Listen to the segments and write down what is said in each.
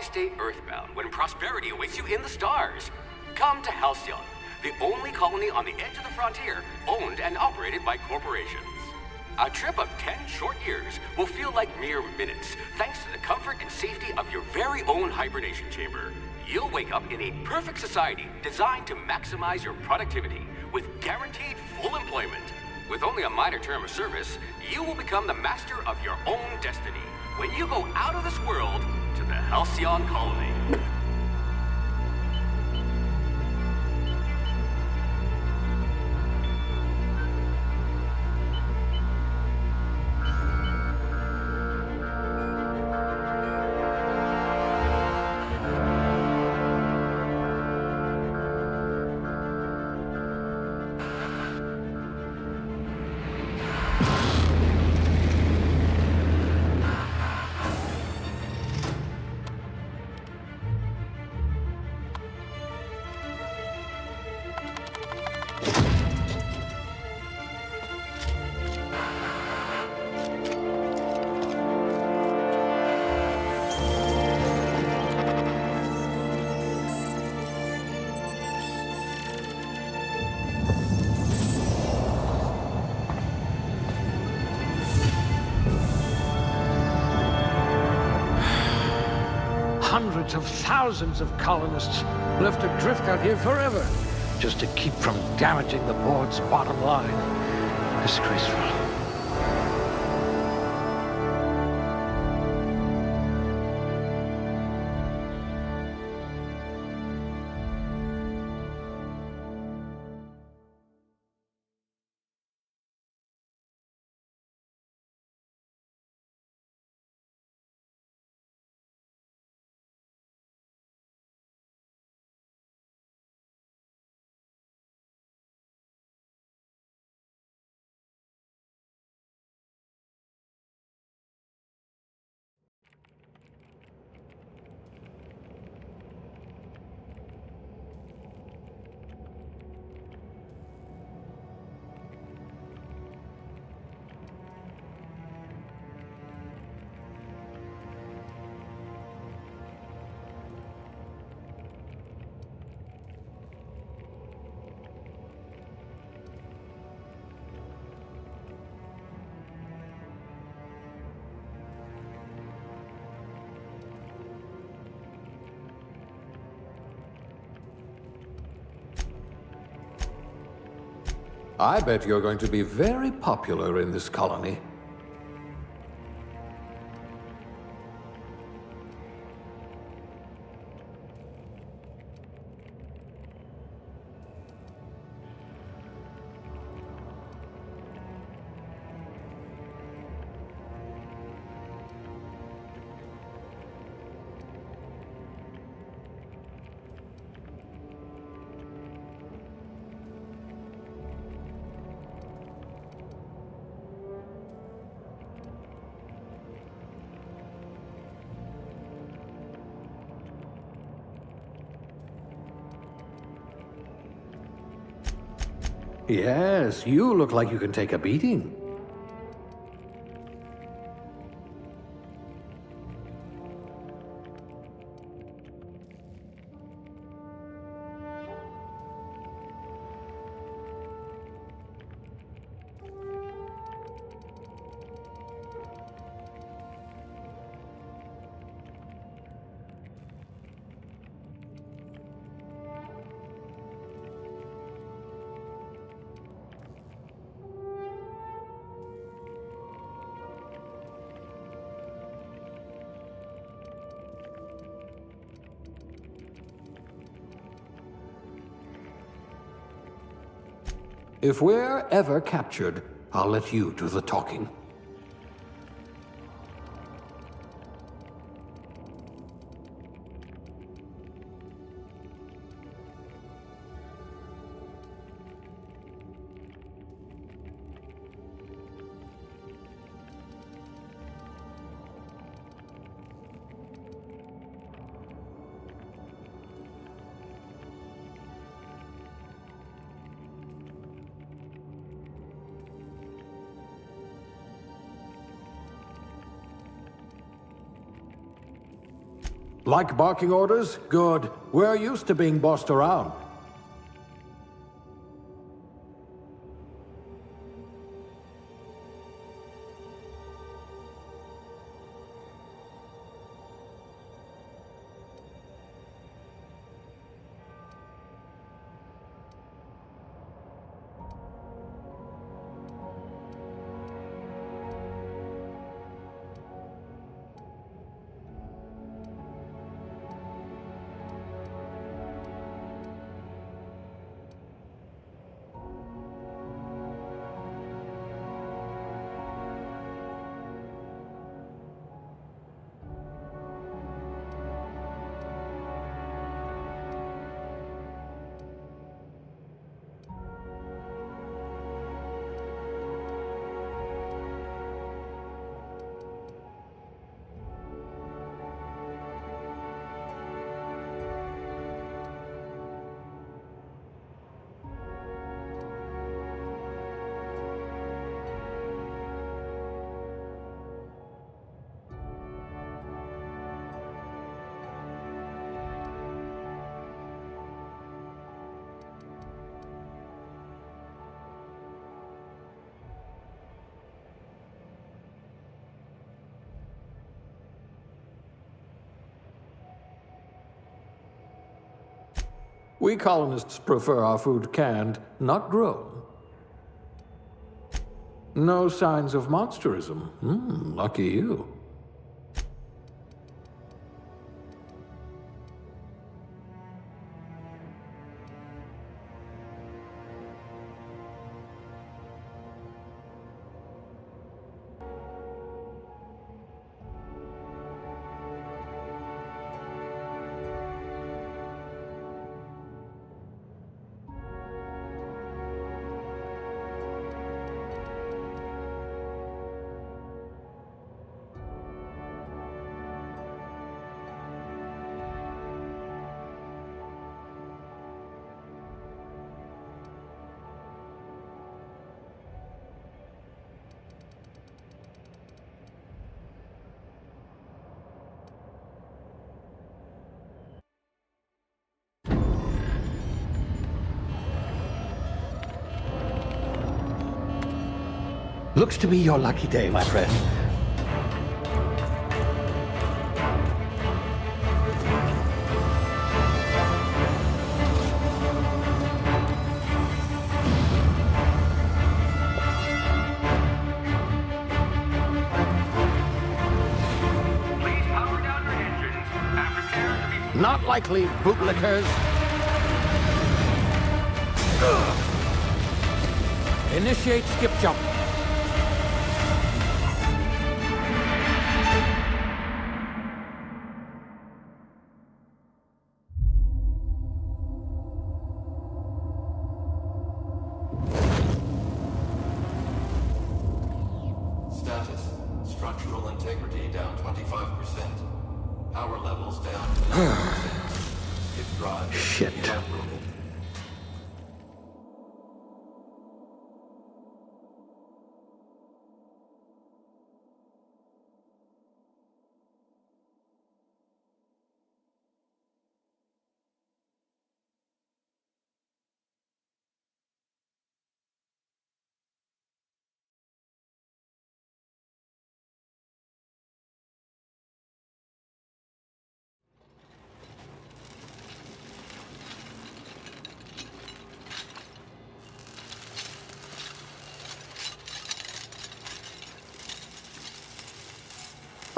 Why stay earthbound when prosperity awaits you in the stars? Come to Halcyon, the only colony on the edge of the frontier, owned and operated by corporations. A trip of 10 short years will feel like mere minutes, thanks to the comfort and safety of your very own hibernation chamber. You'll wake up in a perfect society designed to maximize your productivity, with guaranteed full employment. With only a minor term of service, you will become the master of your own destiny when you go out of this world to the Halcyon colony. Hundreds of thousands of colonists left adrift out here forever, just to keep from damaging the board's bottom line. Disgraceful. I bet you're going to be very popular in this colony. Yes, you look like you can take a beating. If we're ever captured, I'll let you do the talking. Like barking orders? Good. We're used to being bossed around. We colonists prefer our food canned, not grown. No signs of monsterism. Lucky you. Looks to be your lucky day, my friend. Please power down your engines and prepare to be... Not likely, bootlickers. Initiate skip jump. Status. Structural integrity down 25%. Power levels down to 90%. If drive Shit. inoperable.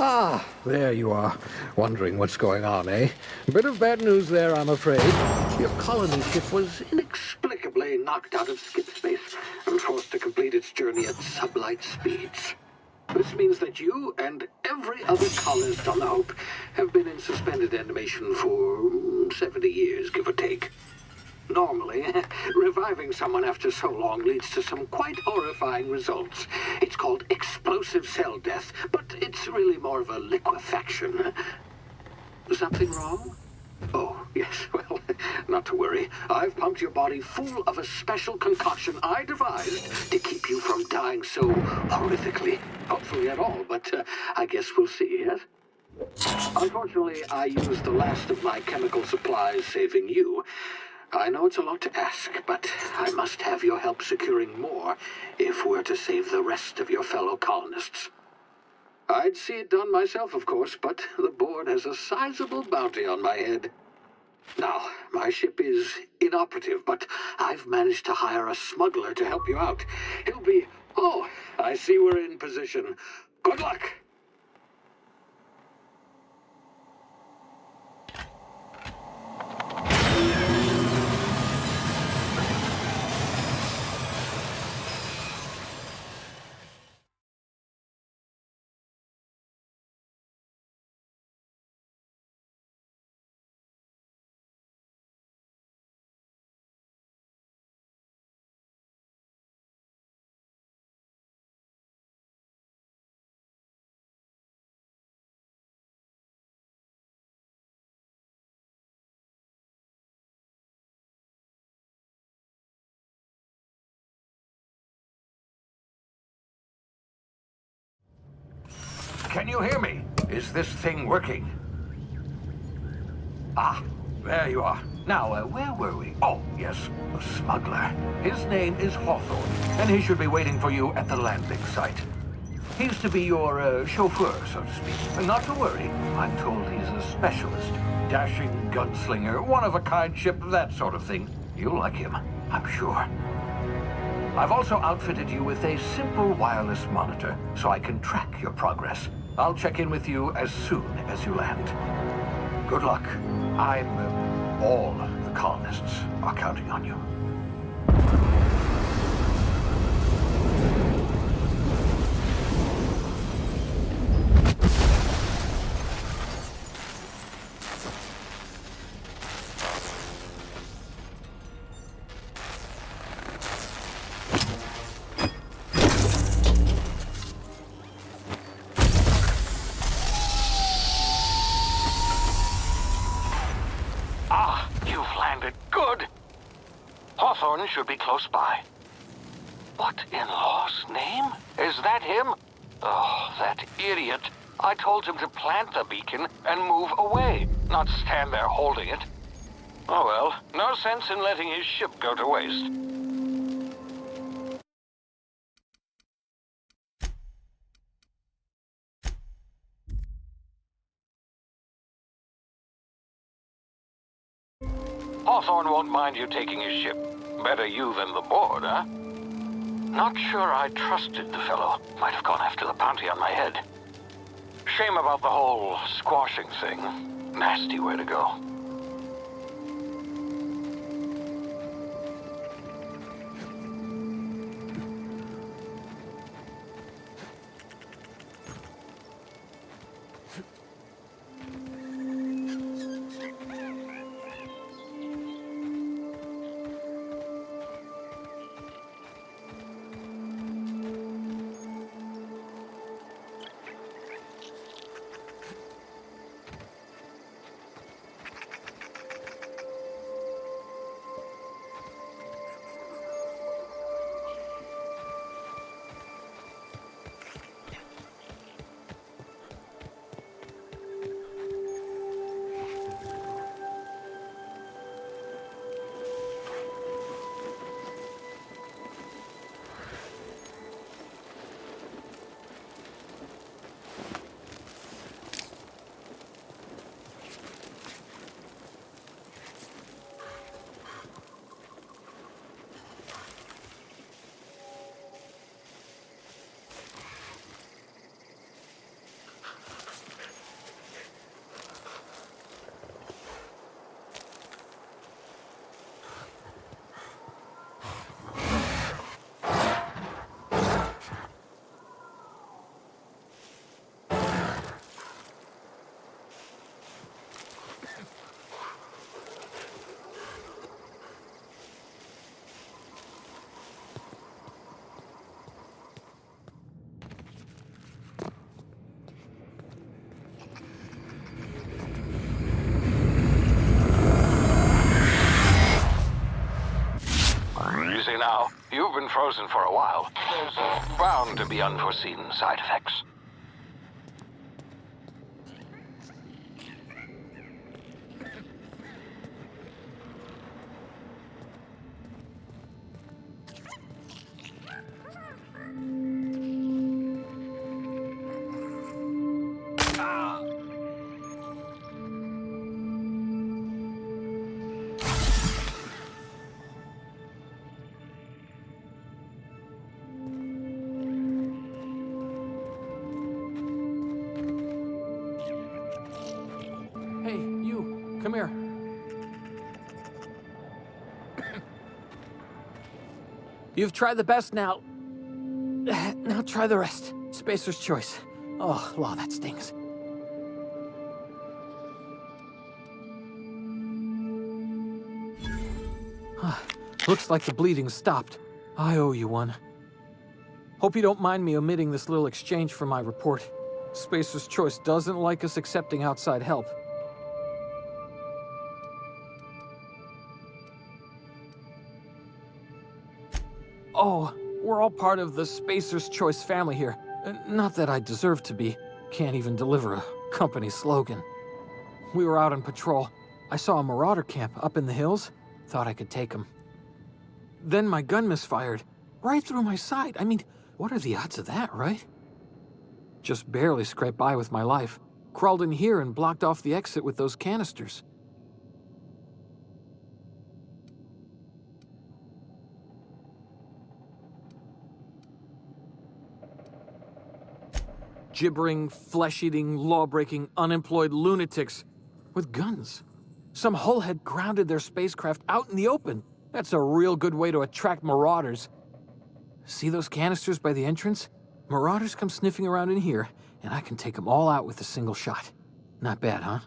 Ah, there you are. Wondering what's going on, eh? Bit of bad news there, I'm afraid. Your colony ship was inexplicably knocked out of skip space and forced to complete its journey at sublight speeds. This means that you and every other colonist on the Hope have been in suspended animation for 70 years, give or take. Normally, reviving someone after so long leads to some quite horrifying results. It's called explosive cell death, but it's really more of a liquefaction. Something wrong? Oh, yes, well, not to worry. I've pumped your body full of a special concoction I devised to keep you from dying so horrifically. Hopefully at all, but I guess we'll see, yes? Unfortunately, I used the last of my chemical supplies saving you. I know it's a lot to ask, but I must have your help securing more if we're to save the rest of your fellow colonists. I'd see it done myself, of course, but the board has a sizable bounty on my head. Now, my ship is inoperative, but I've managed to hire a smuggler to help you out. He'll be... Oh, I see we're in position. Good luck! Can you hear me? Is this thing working? Ah, there you are. Now, where were we? Oh, yes, the smuggler. His name is Hawthorne, and he should be waiting for you at the landing site. He's to be your chauffeur, so to speak. Not to worry, I'm told he's a specialist. Dashing gunslinger, one-of-a-kind ship, that sort of thing. You'll like him, I'm sure. I've also outfitted you with a simple wireless monitor, so I can track your progress. I'll check in with you as soon as you land. Good luck. All the colonists are counting on you. Hawthorne should be close by. What in law's name? Is that him? Oh, that idiot. I told him to plant the beacon and move away, not stand there holding it. Oh well, no sense in letting his ship go to waste. Hawthorne won't mind you taking his ship. Better you than the board, huh? Not sure I trusted the fellow. Might have gone after the bounty on my head. Shame about the whole squashing thing. Nasty way to go. Easy now. You've been frozen for a while. There's bound to be unforeseen side effects. come here. You've tried the best now. Now try the rest. Spacer's choice. Oh, law, that stings. Looks like the bleeding's stopped. I owe you one. Hope you don't mind me omitting this little exchange from my report. Spacer's choice doesn't like us accepting outside help. Oh, we're all part of the Spacer's Choice family here. Not that I deserve to be. Can't even deliver a company slogan. We were out on patrol. I saw a marauder camp up in the hills. Thought I could take him. Then my gun misfired. Right through my side. I mean, what are the odds of that, right? Just barely scraped by with my life. Crawled in here and blocked off the exit with those canisters. Gibbering, flesh-eating, law-breaking, unemployed lunatics with guns. Some hullhead grounded their spacecraft out in the open. That's a real good way to attract marauders. See those canisters by the entrance? Marauders come sniffing around in here, and I can take them all out with a single shot. Not bad, huh?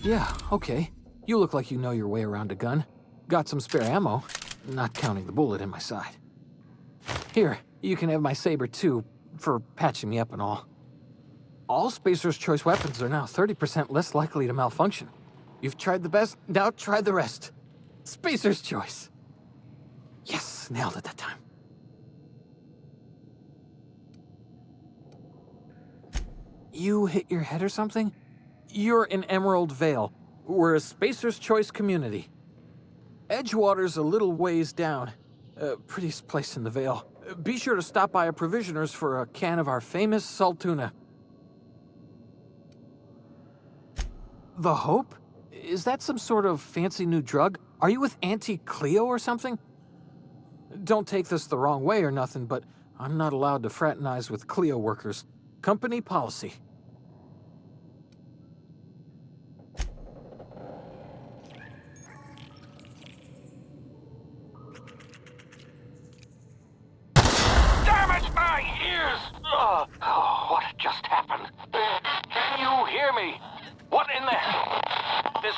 Yeah, okay. You look like you know your way around a gun. Got some spare ammo, not counting the bullet in my side. Here, you can have my saber too, for patching me up and all. All Spacer's Choice weapons are now 30% less likely to malfunction. You've tried the best, now try the rest. Spacer's Choice. Yes, nailed it that time. You hit your head or something? You're in Emerald Vale. We're a Spacer's Choice community. Edgewater's a little ways down. Prettiest place in the Vale. Be sure to stop by a provisioner's for a can of our famous salt tuna. The Hope? Is that some sort of fancy new drug? Are you with Auntie Cleo or something? Don't take this the wrong way or nothing, but I'm not allowed to fraternize with Cleo workers. Company policy. What just happened? Can you hear me? What in the hell? This...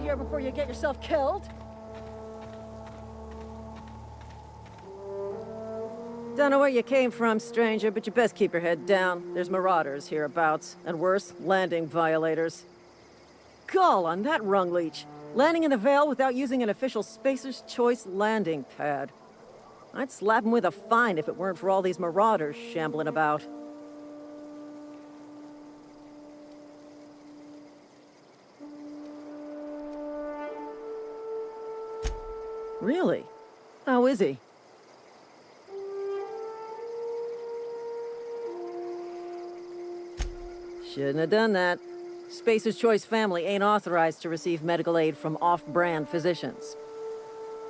here before you get yourself killed. Don't know where you came from, stranger, but you best keep your head down. There's marauders hereabouts, and worse, landing violators. Gall on that rung leech. Landing in the Vale without using an official Spacer's Choice landing pad. I'd slap him with a fine if it weren't for all these marauders shambling about. Really? How is he? Shouldn't have done that. Spacer's Choice family ain't authorized to receive medical aid from off-brand physicians.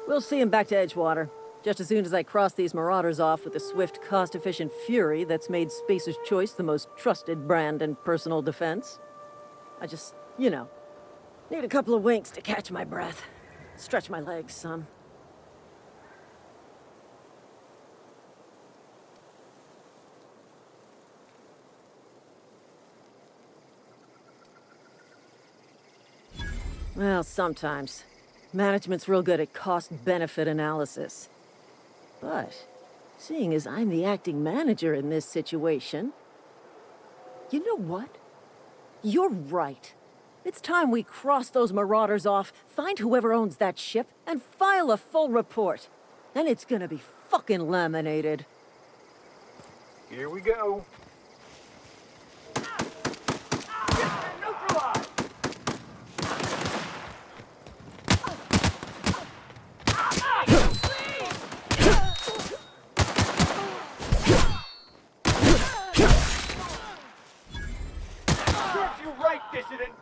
We'll see him back to Edgewater, just as soon as I cross these marauders off with the swift, cost-efficient fury that's made Spacer's Choice the most trusted brand in personal defense. I just, need a couple of winks to catch my breath. Stretch my legs some. Well, sometimes. Management's real good at cost-benefit analysis. But, seeing as I'm the acting manager in this situation... You know what? You're right. It's time we cross those marauders off, find whoever owns that ship, and file a full report. And it's gonna be fucking laminated. Here we go. Neutralized! Dissident!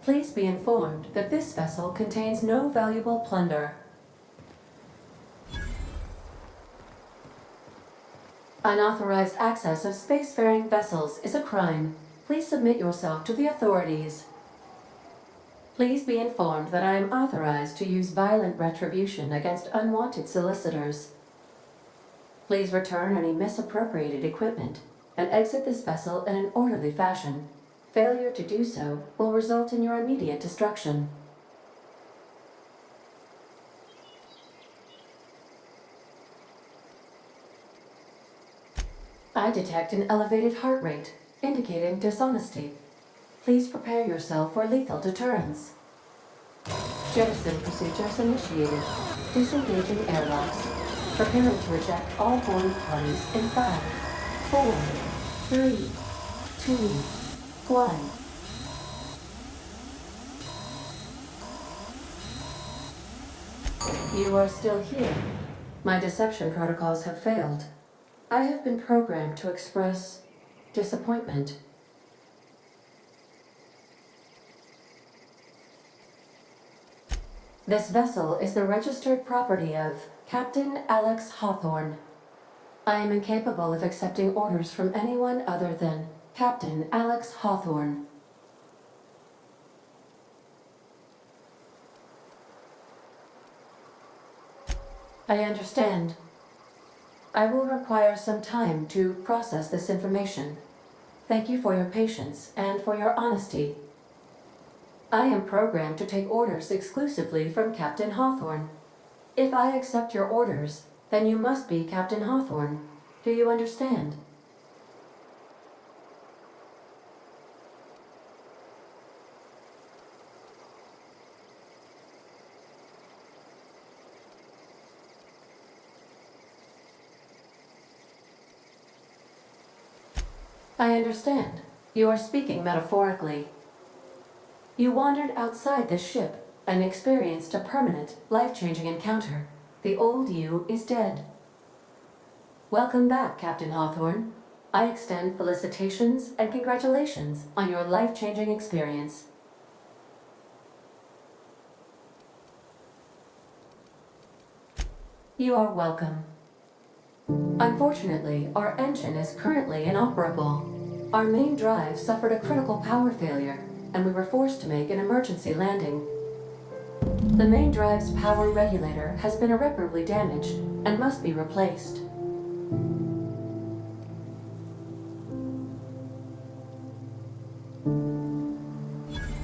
Please be informed that this vessel contains no valuable plunder. Unauthorized access of spacefaring vessels is a crime. Please submit yourself to the authorities. Please be informed that I am authorized to use violent retribution against unwanted solicitors. Please return any misappropriated equipment and exit this vessel in an orderly fashion. Failure to do so will result in your immediate destruction. I detect an elevated heart rate, indicating dishonesty. Please prepare yourself for lethal deterrence. Jettison procedures initiated. Disengaging airlocks. Preparing to reject all boarding parties in 5, 4, 3, 2, 1. You are still here. My deception protocols have failed. I have been programmed to express disappointment. This vessel is the registered property of Captain Alex Hawthorne. I am incapable of accepting orders from anyone other than Captain Alex Hawthorne. I understand. I will require some time to process this information. Thank you for your patience and for your honesty. I am programmed to take orders exclusively from Captain Hawthorne. If I accept your orders, then you must be Captain Hawthorne. Do you understand? I understand. You are speaking metaphorically. You wandered outside this ship and experienced a permanent, life-changing encounter. The old you is dead. Welcome back, Captain Hawthorne. I extend felicitations and congratulations on your life-changing experience. You are welcome. Unfortunately, our engine is currently inoperable. Our main drive suffered a critical power failure, and we were forced to make an emergency landing. The main drive's power regulator has been irreparably damaged and must be replaced.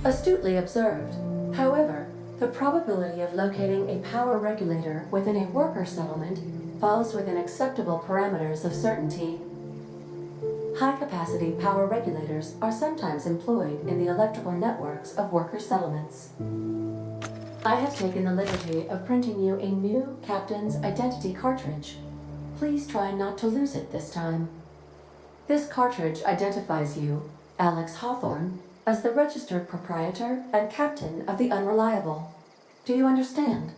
Astutely observed. However, the probability of locating a power regulator within a worker settlement falls within acceptable parameters of certainty. High-capacity power regulators are sometimes employed in the electrical networks of worker settlements. I have taken the liberty of printing you a new Captain's Identity cartridge. Please try not to lose it this time. This cartridge identifies you, Alex Hawthorne, as the registered proprietor and captain of the Unreliable. Do you understand?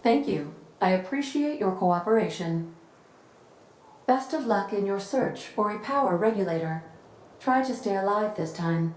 Thank you. I appreciate your cooperation. Best of luck in your search for a power regulator. Try to stay alive this time.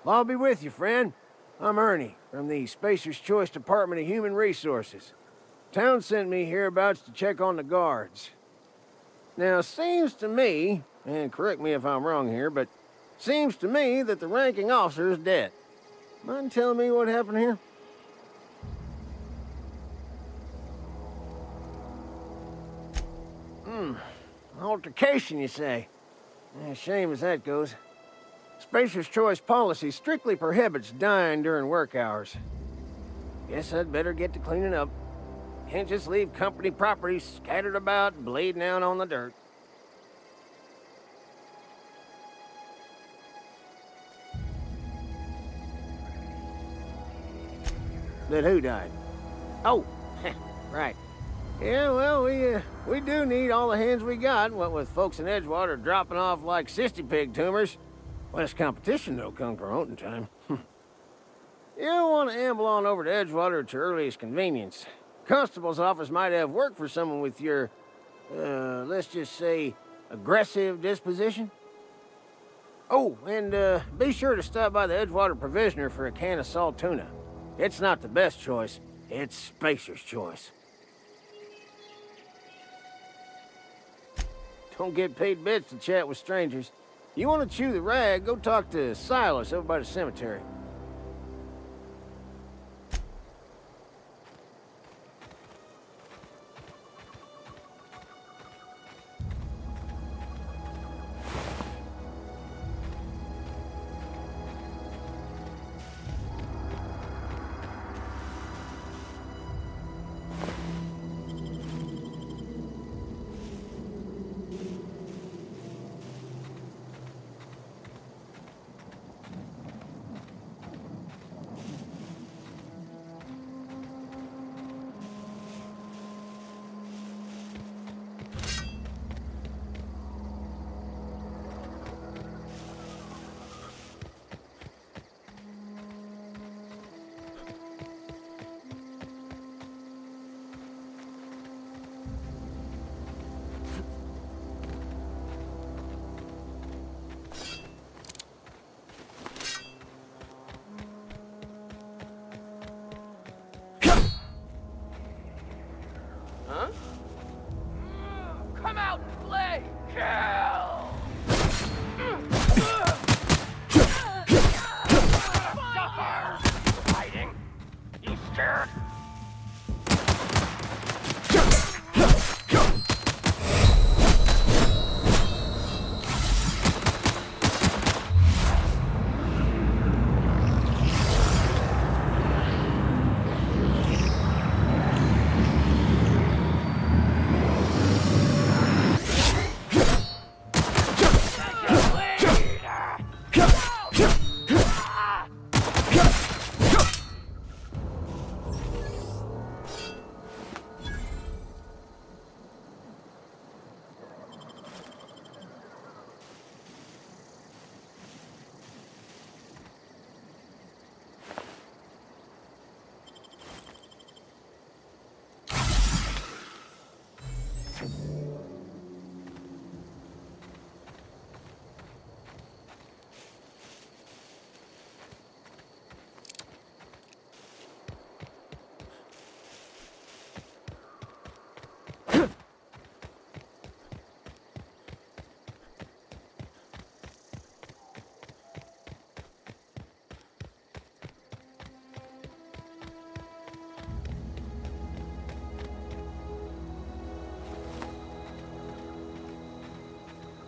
I'll be with you, friend. I'm Ernie, from the Spacer's Choice Department of Human Resources. Town sent me hereabouts to check on the guards. Now, seems to me, and correct me if I'm wrong here, but seems to me that the ranking officer is dead. Mind telling me what happened here? Altercation, you say? Shame as that goes. Spacer's Choice policy strictly prohibits dying during work hours. Guess I'd better get to cleaning up. Can't just leave company property scattered about, bleeding out on the dirt. That who died? Oh, right. Yeah, well, we do need all the hands we got, what with folks in Edgewater dropping off like sissy pig tumors. Less competition, though, come promoting time. You don't want to amble on over to Edgewater at your earliest convenience. Constable's office might have work for someone with your, let's just say, aggressive disposition. Oh, and be sure to stop by the Edgewater Provisioner for a can of salt tuna. It's not the best choice, it's Spacer's Choice. Don't get paid bits to chat with strangers. You want to chew the rag, go talk to Silas over by the cemetery.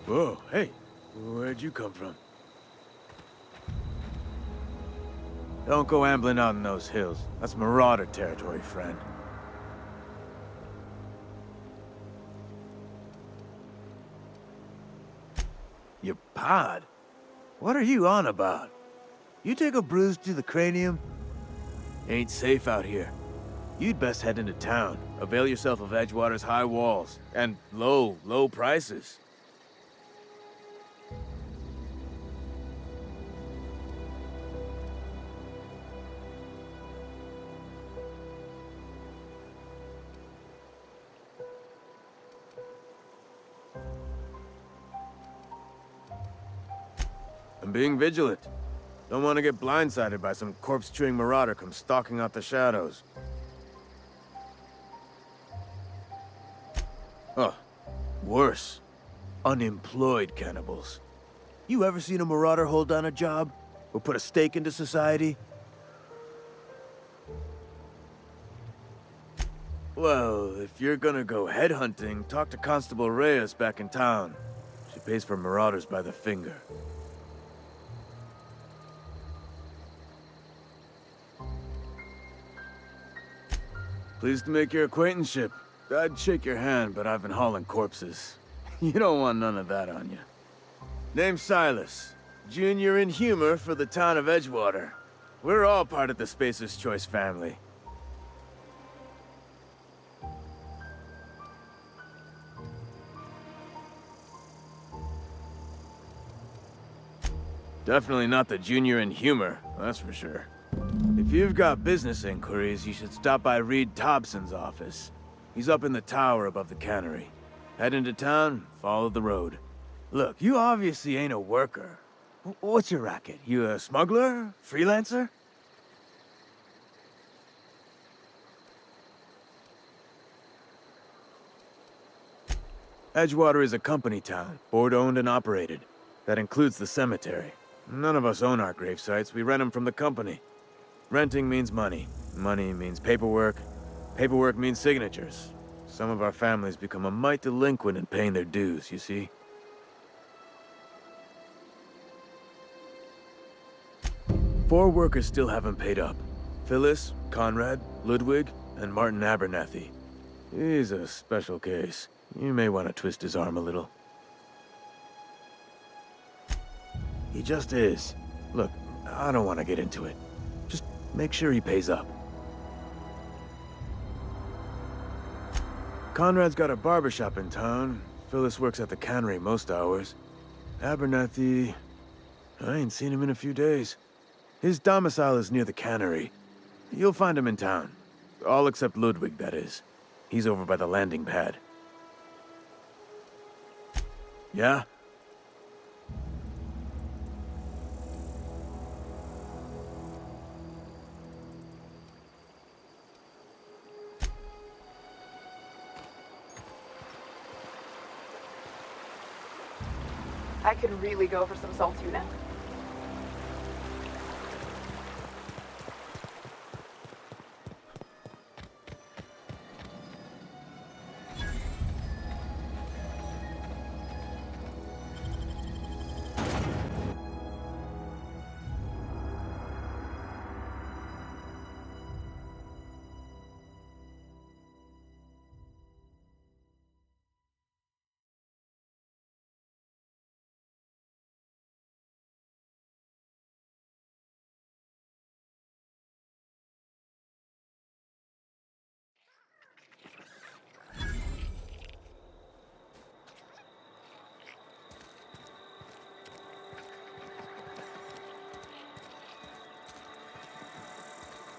Whoa, hey, where'd you come from? Don't go ambling out in those hills. That's marauder territory, friend. Your pod? What are you on about? You take a bruise to the cranium? Ain't safe out here. You'd best head into town. Avail yourself of Edgewater's high walls and low prices. I'm being vigilant. Don't want to get blindsided by some corpse-chewing marauder come stalking out the shadows. Oh, worse. Unemployed cannibals. You ever seen a marauder hold down a job? Or put a stake into society? Well, if you're gonna go headhunting, talk to Constable Reyes back in town. She pays for marauders by the finger. Pleased to make your acquaintanceship. I'd shake your hand, but I've been hauling corpses. You don't want none of that on you. Name's Silas. Junior in humor for the town of Edgewater. We're all part of the Spacer's Choice family. Definitely not the junior in humor, that's for sure. If you've got business inquiries, you should stop by Reed Thompson's office. He's up in the tower above the cannery. Head into town, follow the road. Look, you obviously ain't a worker. What's your racket? You a smuggler? Freelancer? Edgewater is a company town, board-owned and operated. That includes the cemetery. None of us own our grave sites, we rent them from the company. Renting means money. Money means paperwork. Paperwork means signatures. Some of our families become a mite delinquent in paying their dues, you see? Four workers still haven't paid up. Phyllis, Conrad, Ludwig, and Martin Abernathy. He's a special case. You may want to twist his arm a little. He just is. Look, I don't want to get into it. Just make sure he pays up. Conrad's got a barbershop in town. Phyllis works at the cannery most hours. Abernathy... I ain't seen him in a few days. His domicile is near the cannery. You'll find him in town. All except Ludwig, that is. He's over by the landing pad. Yeah? I could really go for some salt tuna.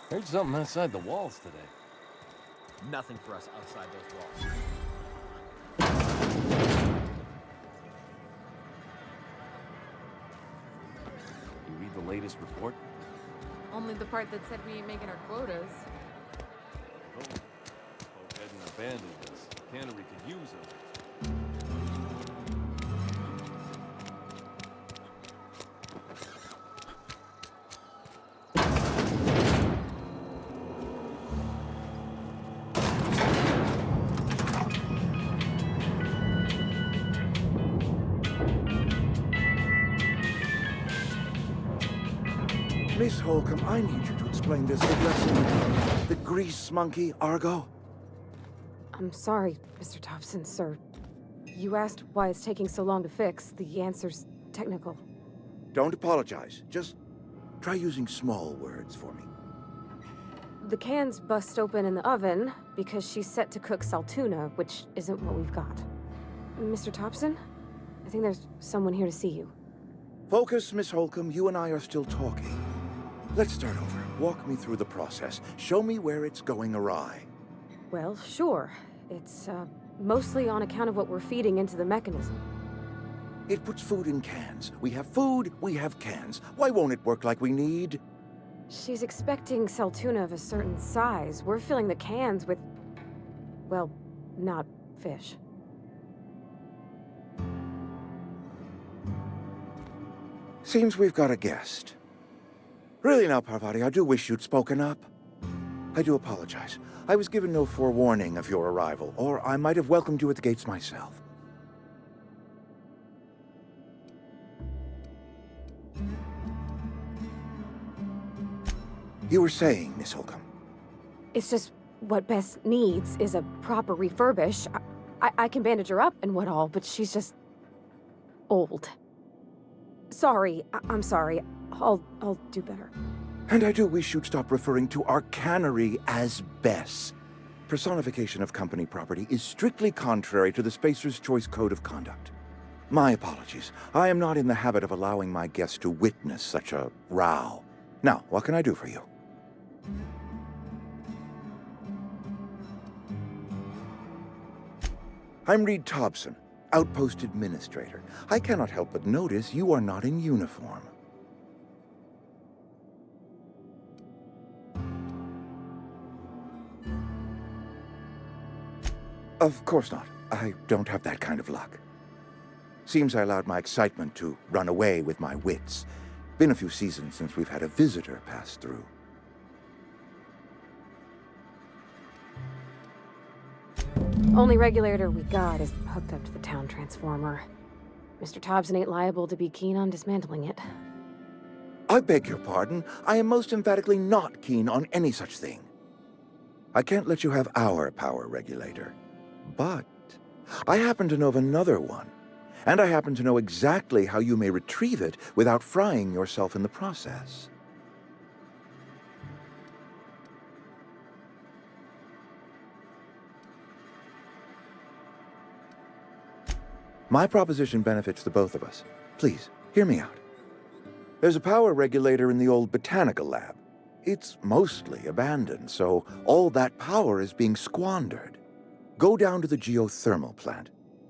Heard something outside the walls today. Nothing for us outside those walls. You read the latest report? Only the part that said we ain't making our quotas. Oh, folk hadn't abandoned us. Cannery could use them. Miss Holcomb, I need you to explain this addressing the grease monkey, Argo. I'm sorry, Mr. Thompson, sir. You asked why it's taking so long to fix. The answer's technical. Don't apologize. Just try using small words for me. The can's bust open in the oven because she's set to cook saltuna, which isn't what we've got. Mr. Thompson? I think there's someone here to see you. Focus, Miss Holcomb. You and I are still talking. Let's start over. Walk me through the process. Show me where it's going awry. Well, sure. It's, mostly on account of what we're feeding into the mechanism. It puts food in cans. We have food, we have cans. Why won't it work like we need? She's expecting saltuna of a certain size. We're filling the cans with, well, not fish. Seems we've got a guest. Really now, Parvati, I do wish you'd spoken up. I do apologize. I was given no forewarning of your arrival, or I might have welcomed you at the gates myself. You were saying, Miss Holcomb. It's just what Bess needs is a proper refurbish. I can bandage her up and what all, but she's just old. Sorry, I'm sorry. I'll do better. And I do wish you'd stop referring to our cannery as Bess. Personification of company property is strictly contrary to the Spacer's Choice Code of Conduct. My apologies. I am not in the habit of allowing my guests to witness such a row. Now, what can I do for you? I'm Reed Thompson, Outpost Administrator. I cannot help but notice you are not in uniform. Of course not. I don't have that kind of luck. Seems I allowed my excitement to run away with my wits. Been a few seasons since we've had a visitor pass through. Only regulator we got is hooked up to the town transformer. Mr. Thompson ain't liable to be keen on dismantling it. I beg your pardon. I am most emphatically not keen on any such thing. I can't let you have our power regulator. But I happen to know of another one. And I happen to know exactly how you may retrieve it without frying yourself in the process. My proposition benefits the both of us. Please, hear me out. There's a power regulator in the old botanical lab. It's mostly abandoned, so all that power is being squandered. Go down to the geothermal plant.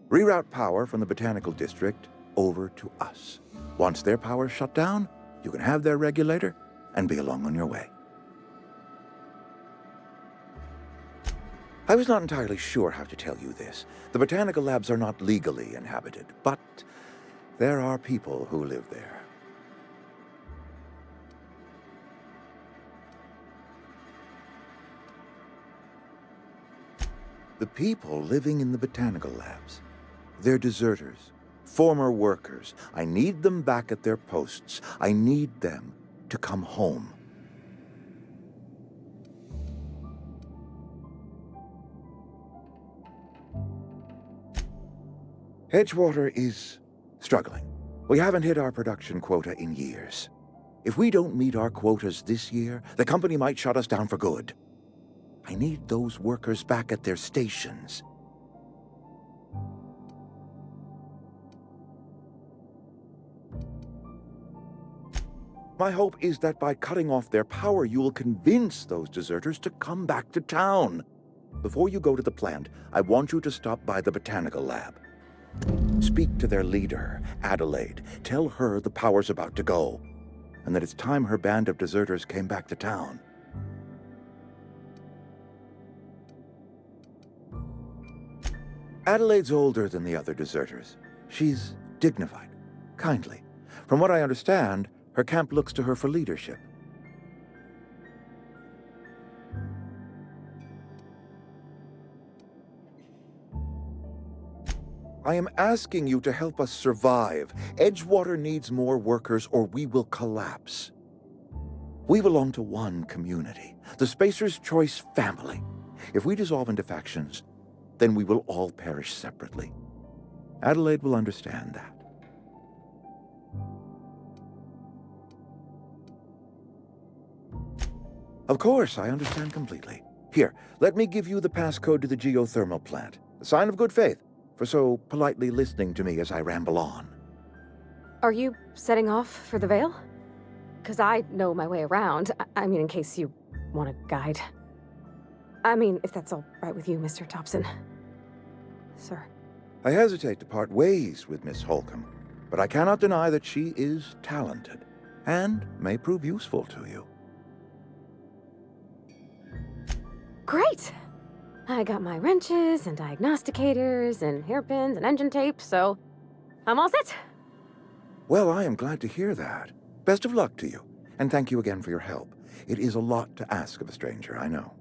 Reroute power from the botanical district over to us. Once their power's shut down, you can have their regulator and be along on your way. I was not entirely sure how to tell you this. The botanical labs are not legally inhabited, but there are people who live there. The people living in the botanical labs, they're deserters, former workers. I need them back at their posts. I need them to come home. Edgewater is struggling. We haven't hit our production quota in years. If we don't meet our quotas this year, the company might shut us down for good. I need those workers back at their stations. My hope is that by cutting off their power, you will convince those deserters to come back to town. Before you go to the plant, I want you to stop by the botanical lab. Speak to their leader, Adelaide. Tell her the power's about to go, and that it's time her band of deserters came back to town. Adelaide's older than the other deserters. She's dignified, kindly. From what I understand, her camp looks to her for leadership. I am asking you to help us survive. Edgewater needs more workers or we will collapse. We belong to one community, the Spacer's Choice family. If we dissolve into factions, then we will all perish separately. Adelaide will understand that. Of course, I understand completely. Here, let me give you the passcode to the geothermal plant. A sign of good faith for so politely listening to me as I ramble on. Are you setting off for the Vale? Because I know my way around. I mean, in case you want a guide. I mean, if that's all right with you, Mr. Thompson. Sir. I hesitate to part ways with Miss Holcomb. but I cannot deny that she is talented and may prove useful to you. Great! I got my wrenches and diagnosticators and hairpins and engine tape, so I'm all set. Well, I am glad to hear that. Best of luck to you, and thank you again for your help. It is a lot to ask of a stranger, I know.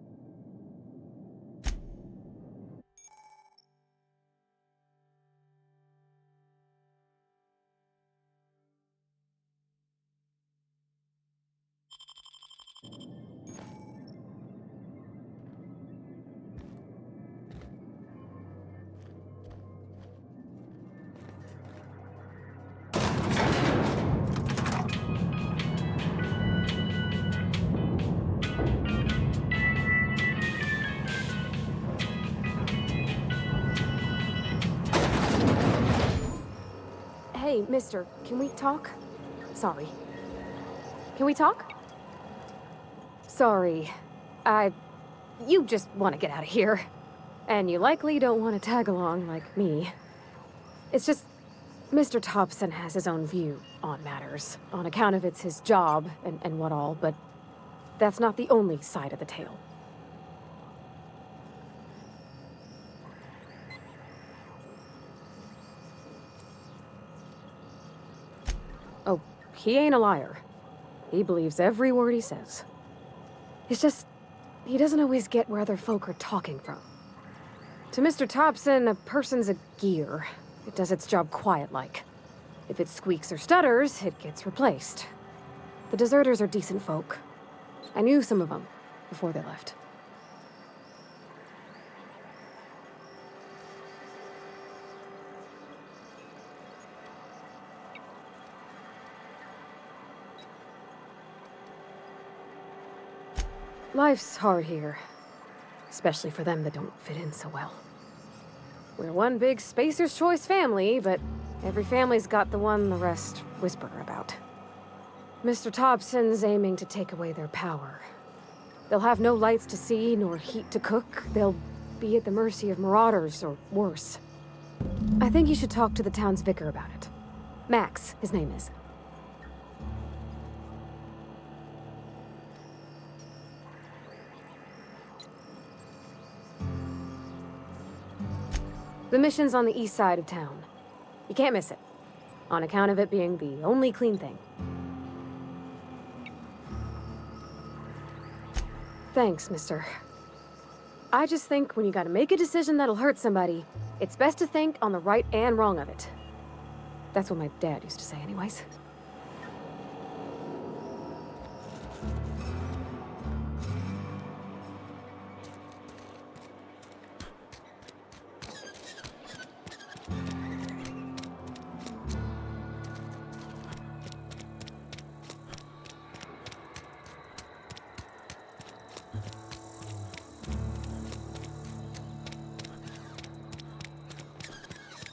Hey, mister, can we talk? Sorry. Can we talk? Sorry. You just want to get out of here. And you likely don't want to tag along like me. It's just, Mr. Thompson has his own view on matters, on account of it's his job and what all, but that's not the only side of the tale. Oh, he ain't a liar. He believes every word he says. It's just, he doesn't always get where other folk are talking from. To Mr. Thompson, a person's a gear. It does its job quiet-like. If it squeaks or stutters, it gets replaced. The deserters are decent folk. I knew some of them before they left. Life's hard here, especially for them that don't fit in so well. We're one big Spacer's Choice family, but every family's got the one the rest whisper about. Mr. Thompson's aiming to take away their power. They'll have no lights to see, nor heat to cook. They'll be at the mercy of marauders, or worse. I think you should talk to the town's vicar about it. Max, his name is. The mission's on the east side of town. You can't miss it, on account of it being the only clean thing. Thanks, mister. I just think when you gotta make a decision that'll hurt somebody, it's best to think on the right and wrong of it. That's what my dad used to say anyways.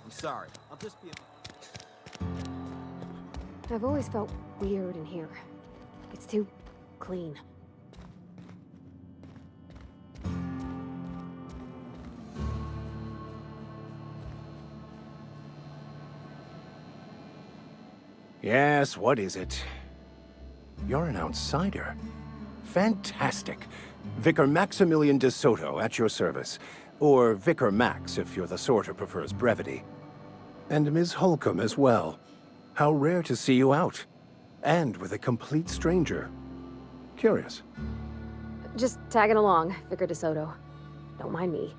Sorry, I'll just be... I've always felt weird in here. It's too clean. Yes, what is it? You're an outsider. Fantastic. Vicar Maximilian de Soto at your service. Or Vicar Max, if you're the sort who prefers brevity. And Ms. Holcomb as well. How rare to see you out. And with a complete stranger. Curious. Just tagging along, Vicar de Soto. Don't mind me.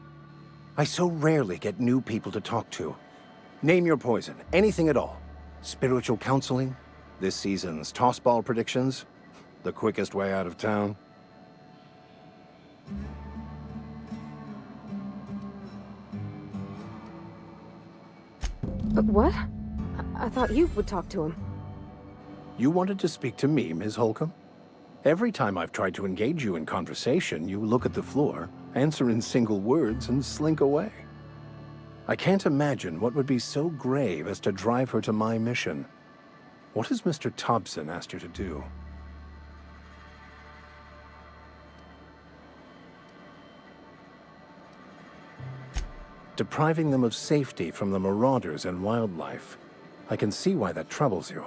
I so rarely get new people to talk to. Name your poison, anything at all. Spiritual counseling, this season's tossball predictions, the quickest way out of town. But what? I thought you would talk to him. You wanted to speak to me, Ms. Holcomb? Every time I've tried to engage you in conversation, you look at the floor, answer in single words, and slink away. I can't imagine what would be so grave as to drive her to my mission. What has Mr. Thompson asked you to do? Depriving them of safety from the marauders and wildlife. I can see why that troubles you.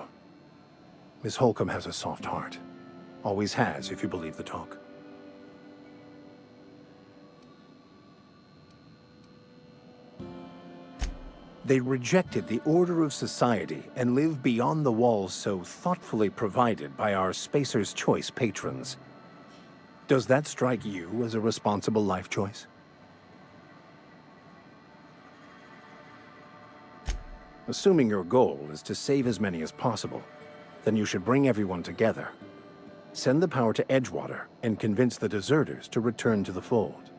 Miss Holcomb has a soft heart. Always has, if you believe the talk. They rejected the order of society and live beyond the walls so thoughtfully provided by our Spacer's Choice patrons. Does that strike you as a responsible life choice? Assuming your goal is to save as many as possible, then you should bring everyone together. Send the power to Edgewater and convince the deserters to return to the fold.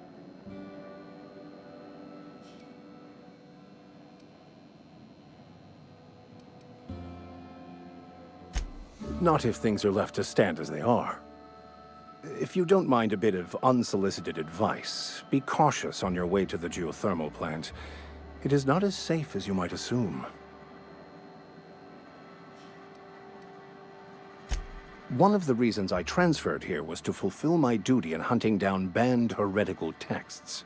Not if things are left to stand as they are. If you don't mind a bit of unsolicited advice, be cautious on your way to the geothermal plant. It is not as safe as you might assume. One of the reasons I transferred here was to fulfill my duty in hunting down banned heretical texts.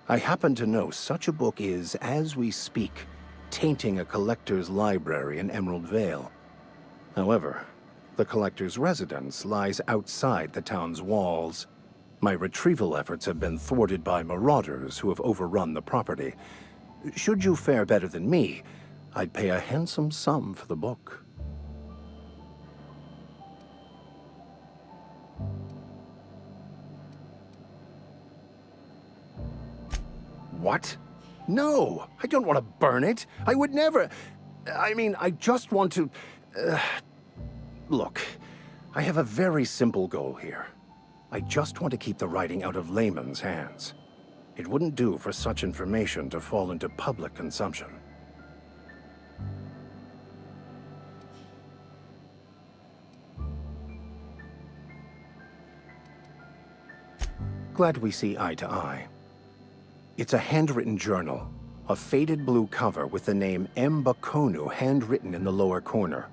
I happen to know such a book is, as we speak, tainting a collector's library in Emerald Vale. However, the collector's residence lies outside the town's walls. My retrieval efforts have been thwarted by marauders who have overrun the property. Should you fare better than me, I'd pay a handsome sum for the book. What? No! I don't want to burn it! I would never... I mean, I just want to... Look, I have a very simple goal here. I just want to keep the writing out of layman's hands. It wouldn't do for such information to fall into public consumption. Glad we see eye to eye. It's a handwritten journal, a faded blue cover with the name M. Bakonu handwritten in the lower corner.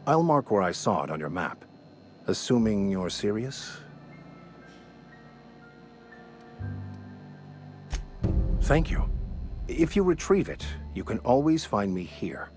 I'll mark where I saw it on your map. Assuming you're serious? Thank you. If you retrieve it, you can always find me here.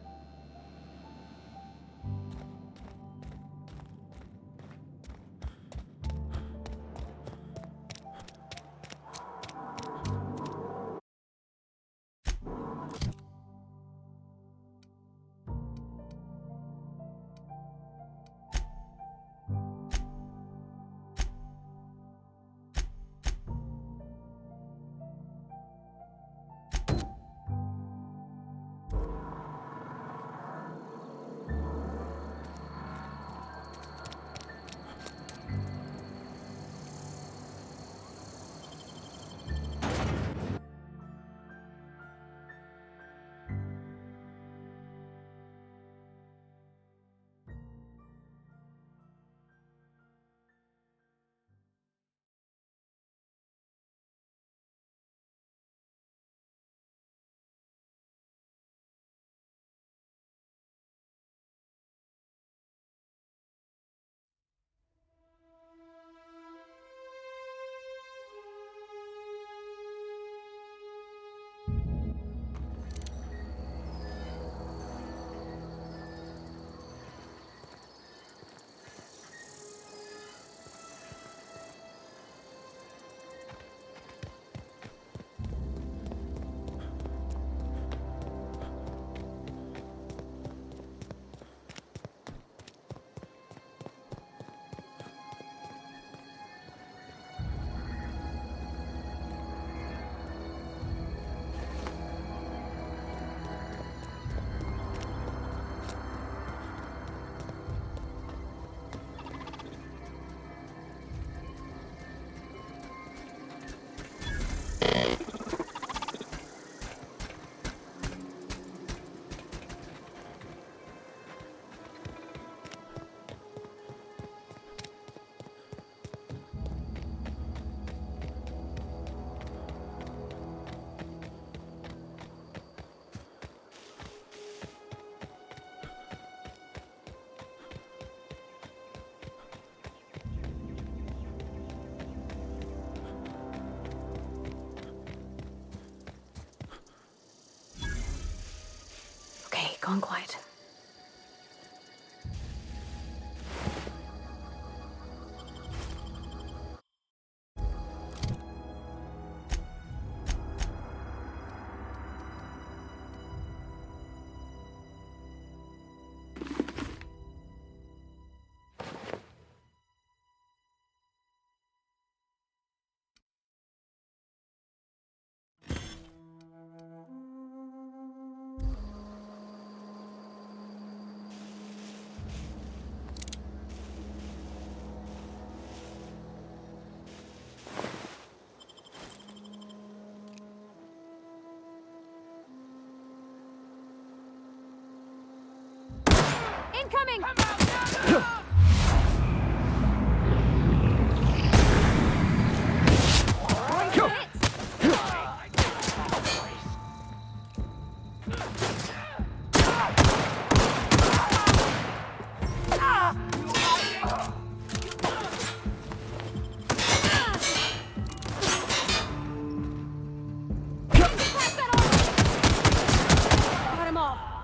gone quiet. Incoming! Got him off.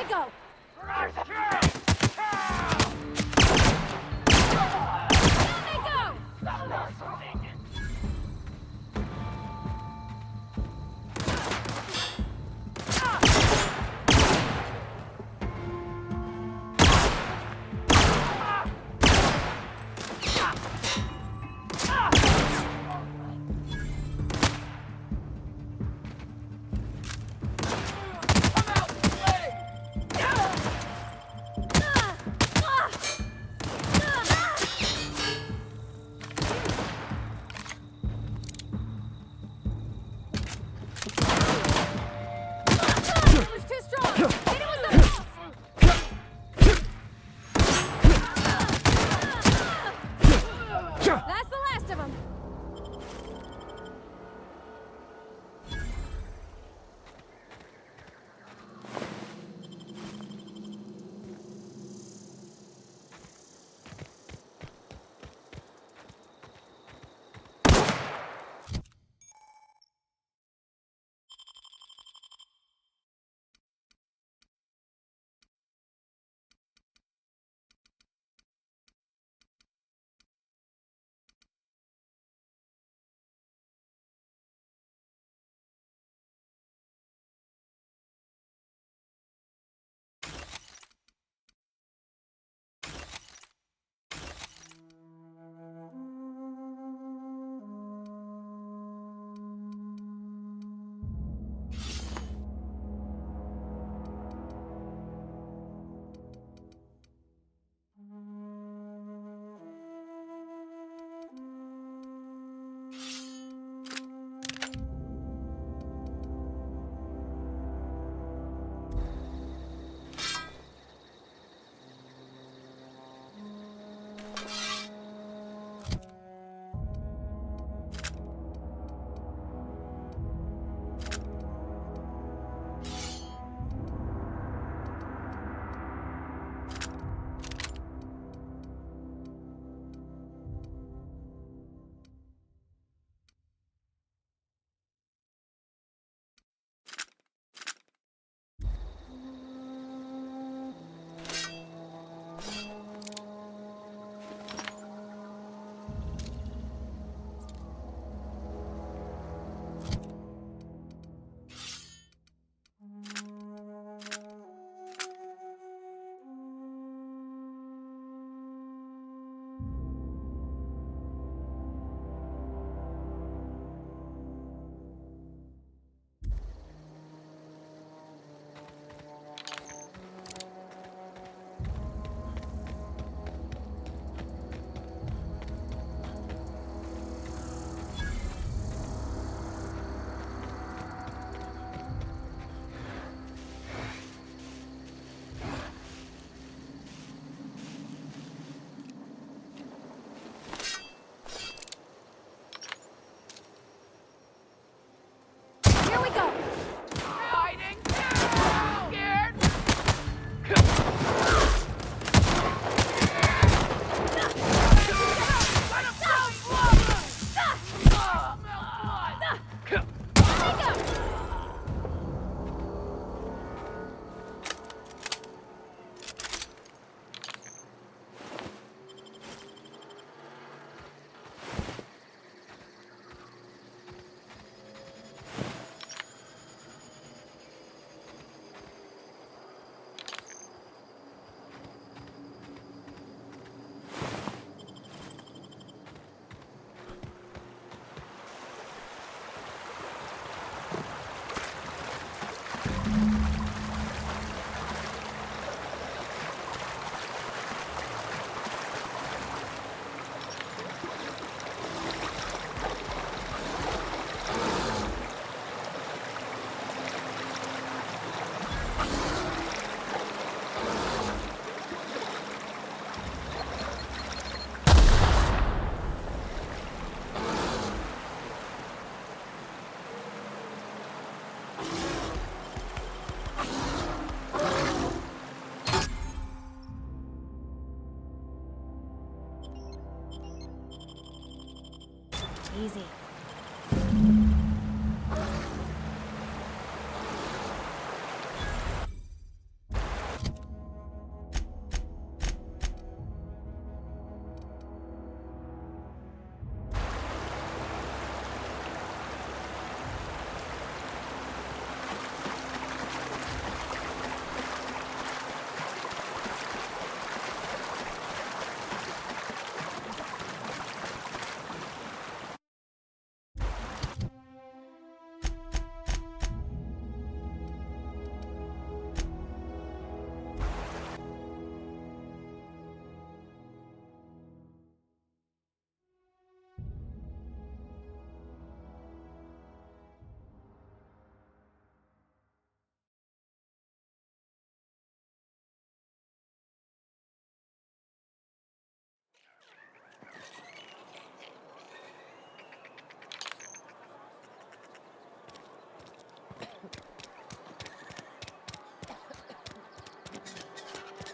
Go! Easy.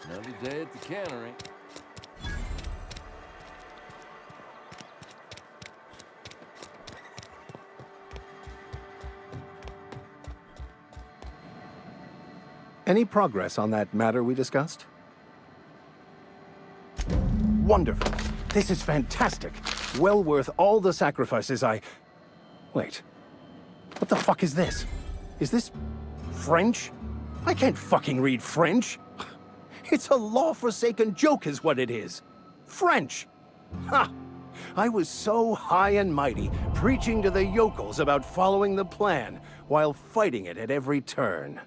Another day at the cannery. Any progress on that matter we discussed? Wonderful. This is fantastic. Well worth all the sacrifices I... Wait. What the fuck is this? Is this... French? I can't fucking read French. It's a law-forsaken joke is what it is. French. Ha! I was so high and mighty, preaching to the yokels about following the plan, while fighting it at every turn.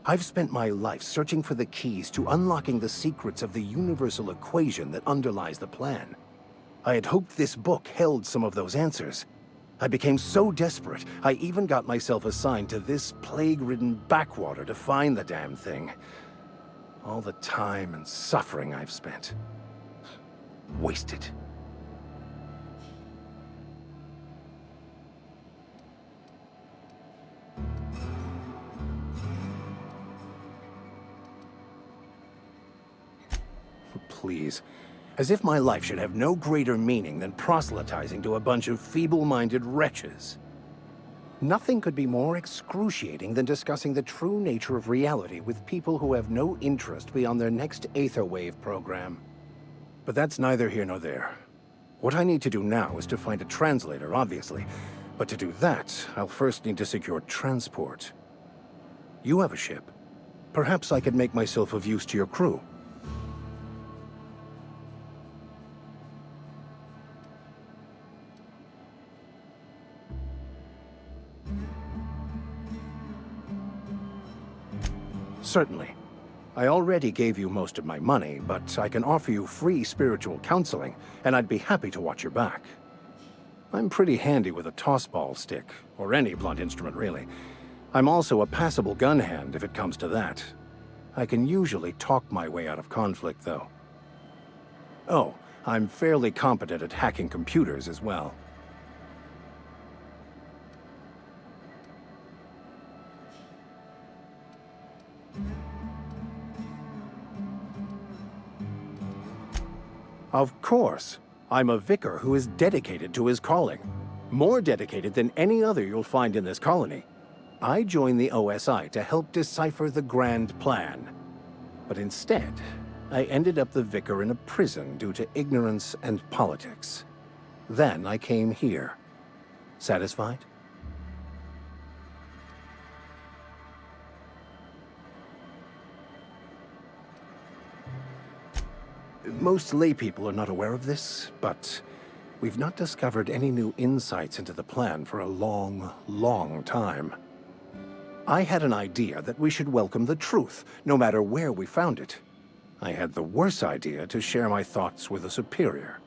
I've spent my life searching for the keys to unlocking the secrets of the universal equation that underlies the plan. I had hoped this book held some of those answers. I became so desperate, I even got myself assigned to this plague-ridden backwater to find the damn thing. All the time and suffering I've spent. Wasted. Please. As if my life should have no greater meaning than proselytizing to a bunch of feeble-minded wretches. Nothing could be more excruciating than discussing the true nature of reality with people who have no interest beyond their next Aetherwave program. But that's neither here nor there. What I need to do now is to find a translator, obviously. But to do that, I'll first need to secure transport. You have a ship. Perhaps I could make myself of use to your crew. Certainly. I already gave you most of my money, but I can offer you free spiritual counseling, and I'd be happy to watch your back. I'm pretty handy with a tossball stick, or any blunt instrument really. I'm also a passable gun hand if it comes to that. I can usually talk my way out of conflict, though. Oh, I'm fairly competent at hacking computers as well. Of course. I'm a vicar who is dedicated to his calling. More dedicated than any other you'll find in this colony. I joined the OSI to help decipher the grand plan. But instead, I ended up the vicar in a prison due to ignorance and politics. Then I came here. Satisfied? Most laypeople are not aware of this, but we've not discovered any new insights into the plan for a long, long time. I had an idea that we should welcome the truth, no matter where we found it. I had the worse idea to share my thoughts with a superior.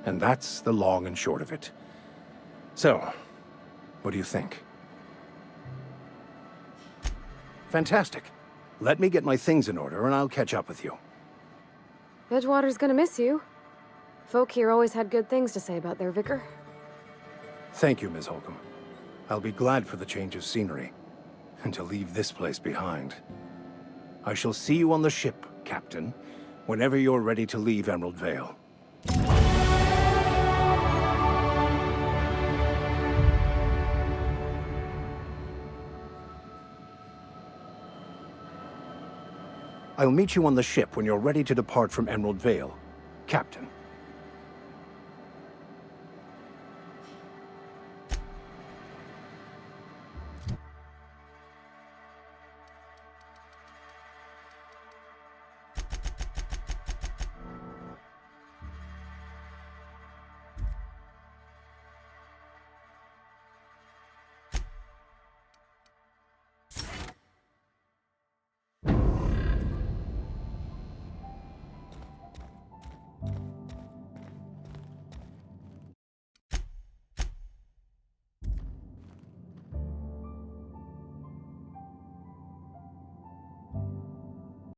And that's the long and short of it. So, what do you think? Fantastic. Let me get my things in order and I'll catch up with you. Edgewater's gonna miss you. Folk here always had good things to say about their vicar. Thank you, Ms. Holcomb. I'll be glad for the change of scenery, and to leave this place behind. I shall see you on the ship, Captain, whenever you're ready to leave Emerald Vale. I'll meet you on the ship when you're ready to depart from Emerald Vale, Captain.